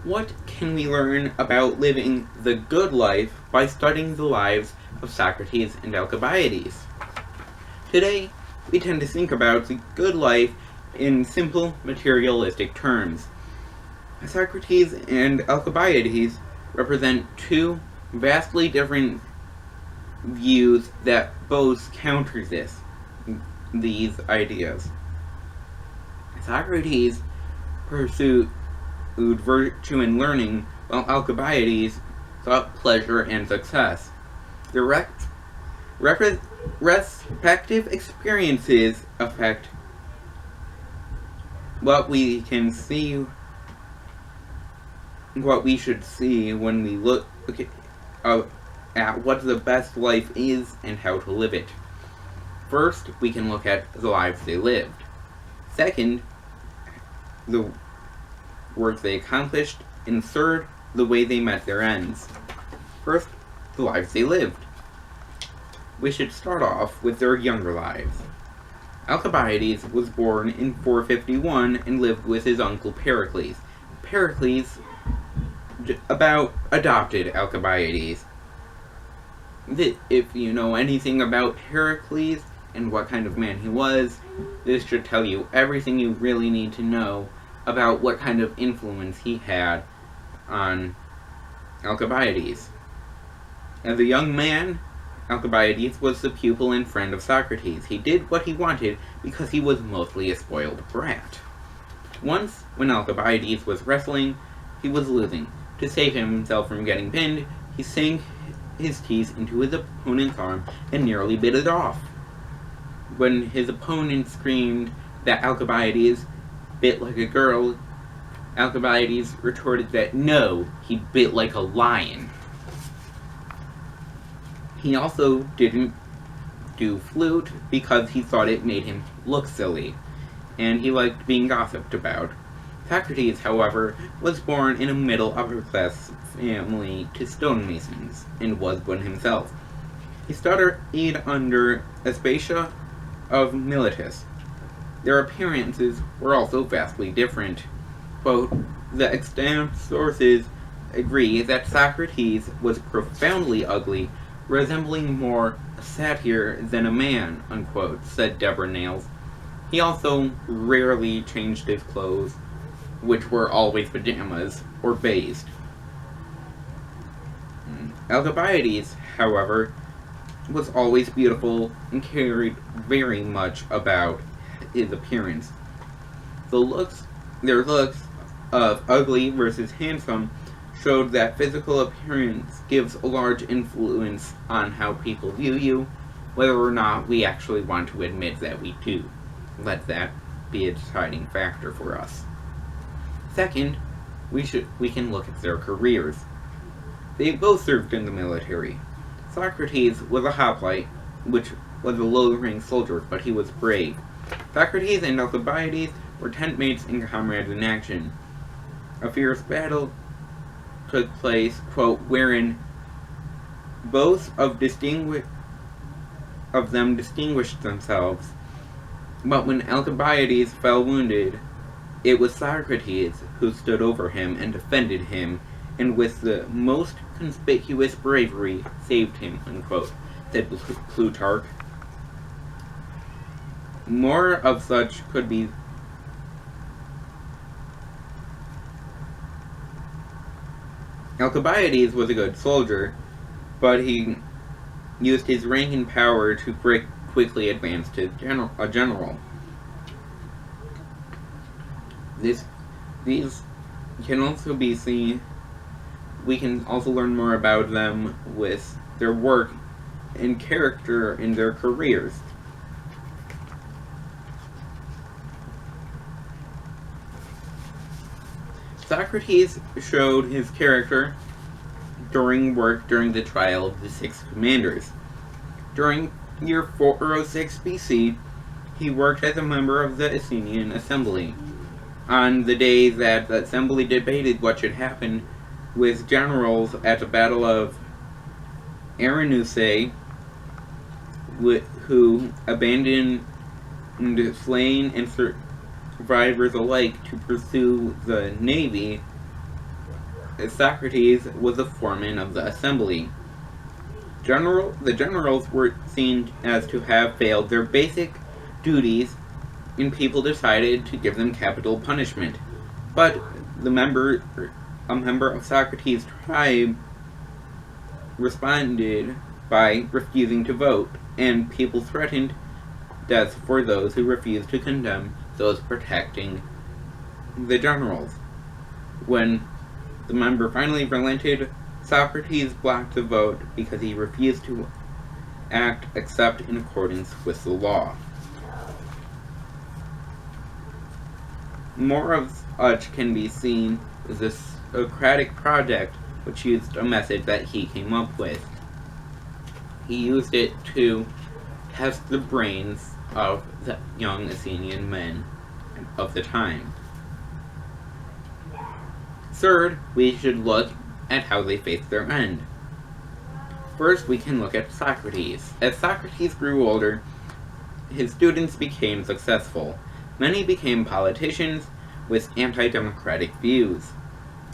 What can we learn about living the good life by studying the lives of Socrates and Alcibiades? Today, we tend to think about the good life in simple materialistic terms. Socrates and Alcibiades represent two vastly different views that both counter these ideas. Socrates pursued virtue and learning, while Alcibiades sought pleasure and success. Their respective experiences affect what we can see, what we should see when we look at what the best life is and how to live it. First, we can look at the lives they lived. Second, the work they accomplished. And third, the way they met their ends. First, the lives they lived. We should start off with their younger lives. Alcibiades was born in 451 and lived with his uncle Pericles. Pericles adopted Alcibiades. If you know anything about Pericles and what kind of man he was, this should tell you everything you really need to know about what kind of influence he had on Alcibiades. As a young man, Alcibiades was the pupil and friend of Socrates. He did what he wanted because he was mostly a spoiled brat. Once, when Alcibiades was wrestling, he was losing. To save himself from getting pinned, he sank his teeth into his opponent's arm and nearly bit it off. When his opponent screamed that Alcibiades bit like a girl, Alcibiades retorted that no, he bit like a lion. He also didn't do flute because he thought it made him look silly, and he liked being gossiped about. Socrates, however, was born in a middle upper-class family to stonemasons, and was one himself. He studied under Aspasia of Miletus. Their appearances were also vastly different. Quote, the extant sources agree that Socrates was profoundly ugly, resembling more a satyr than a man, unquote, said Deborah Nails. He also rarely changed his clothes, which were always pajamas, or bathed. Alcibiades, however, was always beautiful and cared very much about his appearance. Their looks of ugly versus handsome showed that physical appearance gives a large influence on how people view you, whether or not we actually want to admit that we do. Let that be a deciding factor for us. Second, we can look at their careers. They both served in the military. Socrates was a hoplite, which was a low-rank soldier, but he was brave. Socrates and Alcibiades were tent mates and comrades in action. A fierce battle took place, quote, wherein both of them distinguished themselves. But when Alcibiades fell wounded, it was Socrates who stood over him and defended him, and with the most conspicuous bravery saved him, unquote, said Plutarch. More of such could be. Alcibiades was a good soldier, but he used his rank and power to quickly advance to a general. These can also be seen. We can also learn more about them with their work and character in their careers. Socrates showed his character during the trial of the Six Commanders. During year 406 BC, he worked as a member of the Athenian assembly. On the day that the assembly debated what should happen with generals at the Battle of Arenusae, who abandoned slain and survivors alike to pursue the navy, Socrates was the foreman of the assembly. The generals were seen as to have failed their basic duties, and people decided to give them capital punishment. But a member of Socrates' tribe responded by refusing to vote, and people threatened death for those who refused to condemn those protecting the generals. When the member finally relented, Socrates blocked the vote because he refused to act except in accordance with the law. More of such can be seen as the Socratic project, which used a method that he came up with. He used it to test the brains of the young Athenian men of the time. Third, we should look at how they faced their end. First, we can look at Socrates. As Socrates grew older, his students became successful. Many became politicians with anti-democratic views.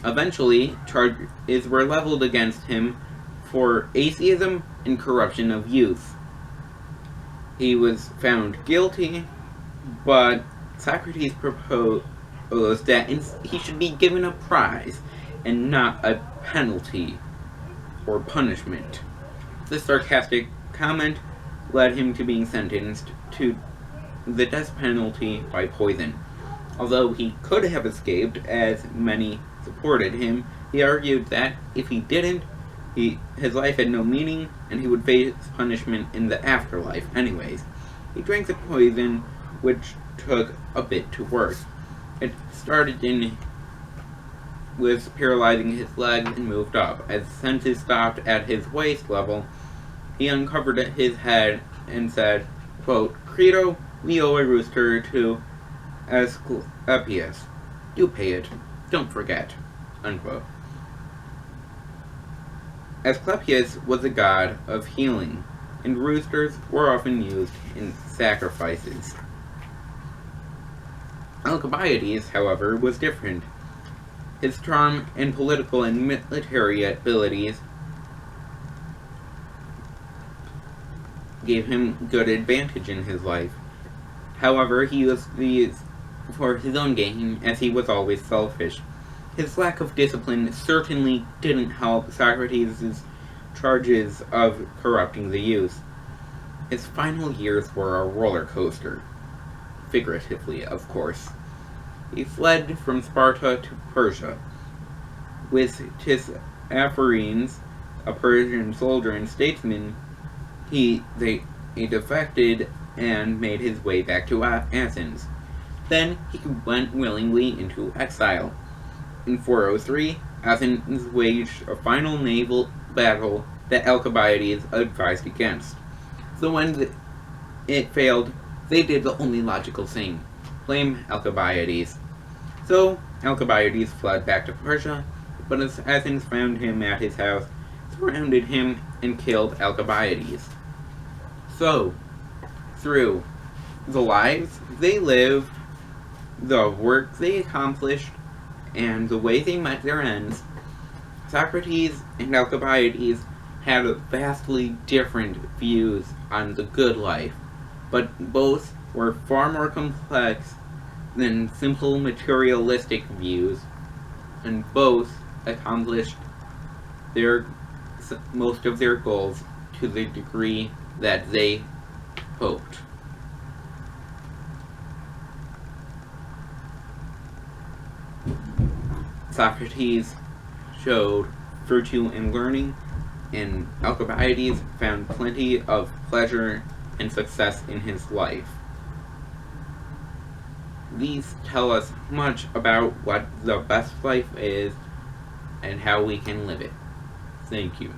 Eventually, charges were leveled against him for atheism and corruption of youth. He was found guilty, but Socrates proposed that he should be given a prize and not a penalty or punishment. This sarcastic comment led him to being sentenced to the death penalty by poison. Although he could have escaped, as many supported him, he argued that if he didn't, his life had no meaning, and he would face punishment in the afterlife anyways. He drank the poison, which took a bit to work. It started with paralyzing his legs and moved up. As senses stopped at his waist level, he uncovered his head and said, quote, "Credo, we owe a rooster to Asclepius. Do pay it. Don't forget." Unquote. Asclepius was a god of healing, and roosters were often used in sacrifices. Alcibiades, however, was different. His charm and political and military abilities gave him good advantage in his life. However, he used these for his own gain, as he was always selfish. His lack of discipline certainly didn't help Socrates' charges of corrupting the youth. His final years were a roller coaster. Figuratively, of course. He fled from Sparta to Persia. With Tissaphernes, a Persian soldier and statesman, he defected and made his way back to Athens. Then he went willingly into exile. In 403, Athens waged a final naval battle that Alcibiades advised against. So when it failed, they did the only logical thing: blame Alcibiades. So Alcibiades fled back to Persia, but as Athens found him at his house, surrounded him, and killed Alcibiades. So, through the lives they lived, the work they accomplished, and the way they met their ends, Socrates and Alcibiades had vastly different views on the good life, but both were far more complex than simple materialistic views, and both accomplished most of their goals to the degree that they hoped. Socrates showed virtue in learning, and Alcibiades found plenty of pleasure and success in his life. These tell us much about what the best life is and how we can live it. Thank you.